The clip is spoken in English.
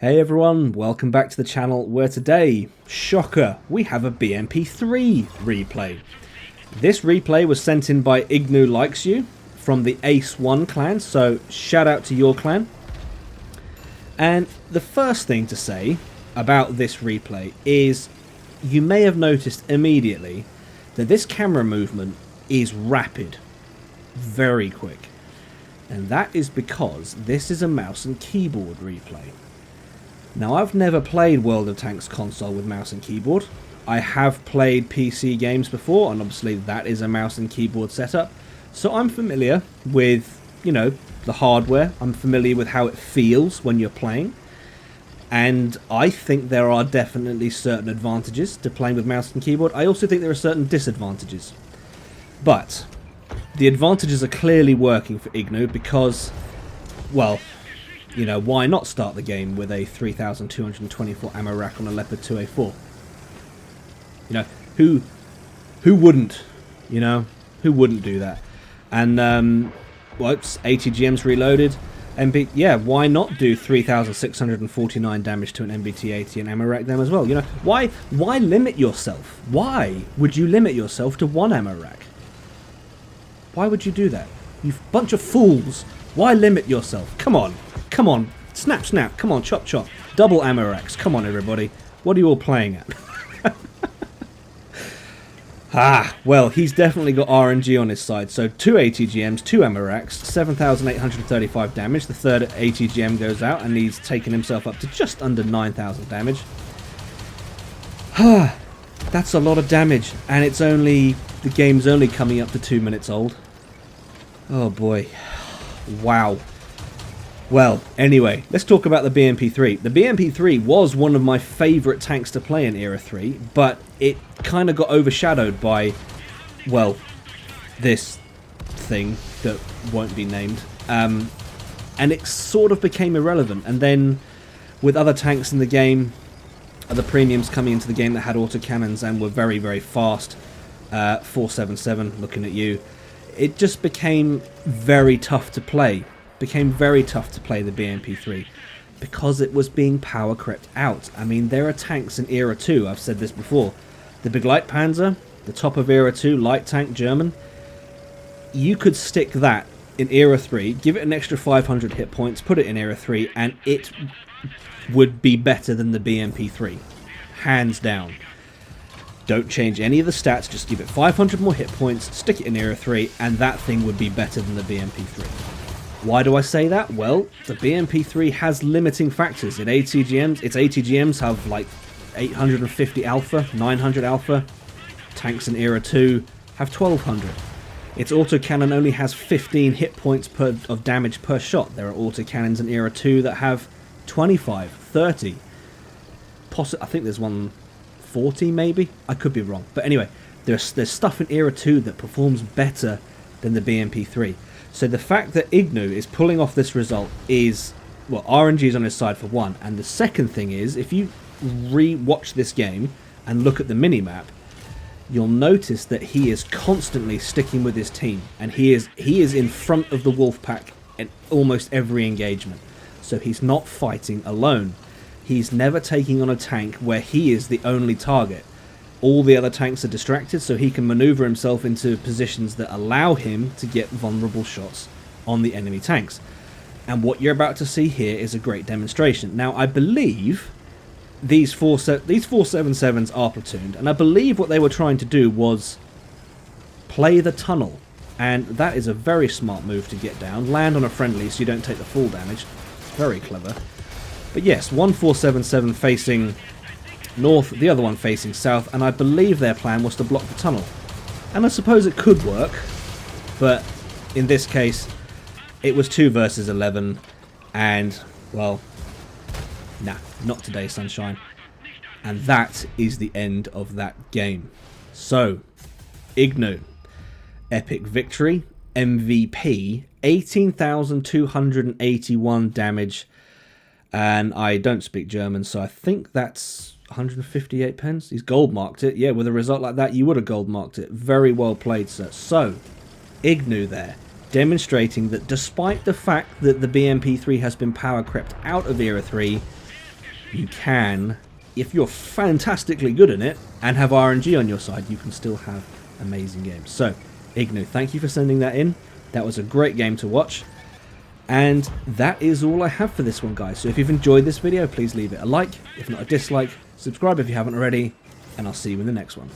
Hey everyone, welcome back to the channel where today, shocker, we have a BMP-3 replay. This replay was sent in by IgnuLikeU from the Ace1 clan, so shout out to your clan. And the first thing to say about this replay is you may have noticed immediately that this camera movement is rapid, very quick. And that is because this is a mouse and keyboard replay. Now, I've never played World of Tanks console with mouse and keyboard. I have played PC games before, and obviously that is a mouse and keyboard setup. So I'm familiar with, the hardware. I'm familiar with how it feels when you're playing. And I think there are definitely certain advantages to playing with mouse and keyboard. I also think there are certain disadvantages. But the advantages are clearly working for Ignu because, well, why not start the game with a 3,224 ammo rack on a Leopard 2A4? Who wouldn't? Who wouldn't do that? And, whoops, ATGM's reloaded. Why not do 3,649 damage to an MBT-80 and ammo rack them as well? Why limit yourself? Why would you limit yourself to one ammo rack? Why would you do that? You bunch of fools. Why limit yourself? Come on. Come on, snap, snap, come on, chop, chop. Double ammo racks, come on everybody. What are you all playing at? Well, he's definitely got RNG on his side. So 2 ATGMs, 2 ammo racks, 7,835 damage. The third ATGM goes out and he's taken himself up to just under 9,000 damage. That's a lot of damage. And the game's only coming up to 2 minutes old. Oh boy. Wow. Well, anyway, let's talk about the BMP-3. The BMP-3 was one of my favourite tanks to play in Era 3, but it kind of got overshadowed by, well, this thing that won't be named. And it sort of became irrelevant. And then, with other tanks in the game, other premiums coming into the game that had autocannons and were very, very fast, 477, looking at you, it just became very tough to play. Became very tough to play the BMP-3 because it was being power crept out. I mean, there are tanks in Era 2, I've said this before. The Big Light Panzer, the top of Era 2, light tank, German. You could stick that in Era 3, give it an extra 500 hit points, put it in Era 3, and it would be better than the BMP-3. Hands down. Don't change any of the stats, just give it 500 more hit points, stick it in Era 3, and that thing would be better than the BMP-3. Why do I say that? Well, the BMP-3 has limiting factors. Its ATGMs have like 850 alpha, 900 alpha. Tanks in Era 2 have 1200. Its autocannon only has 15 hit points of damage per shot. There are autocannons in Era 2 that have 25, 30. I think there's one 40 maybe? I could be wrong. But anyway, there's stuff in Era 2 that performs better than the BMP-3. So the fact that Ignu is pulling off this result is, well, RNG is on his side for one. And the second thing is, if you re-watch this game and look at the minimap, you'll notice that he is constantly sticking with his team. And he is in front of the Wolfpack in almost every engagement. So he's not fighting alone. He's never taking on a tank where he is the only target. All the other tanks are distracted, so he can maneuver himself into positions that allow him to get vulnerable shots on the enemy tanks. And what you're about to see here is a great demonstration. Now, I believe these 477s are platooned, and I believe what they were trying to do was play the tunnel. And that is a very smart move to get down. Land on a friendly so you don't take the full damage. Very clever. But yes, one 477 facing north, the other one facing south, and I believe their plan was to block the tunnel. And I suppose it could work, but in this case, it was 2 versus 11, and, well, nah, not today, sunshine. And that is the end of that game. So, Ignu, epic victory, MVP, 18,281 damage, and I don't speak German, so I think that's 158 pence. He's gold marked it. Yeah, with a result like that, you would have gold marked it. Very well played, sir. So, Ignu there, demonstrating that despite the fact that the BMP-3 has been power crept out of Era 3, you can, if you're fantastically good in it and have RNG on your side, you can still have amazing games. So, Ignu, thank you for sending that in. That was a great game to watch. And that is all I have for this one, guys. So if you've enjoyed this video, please leave it a like. If not, a dislike. Subscribe if you haven't already. And I'll see you in the next one.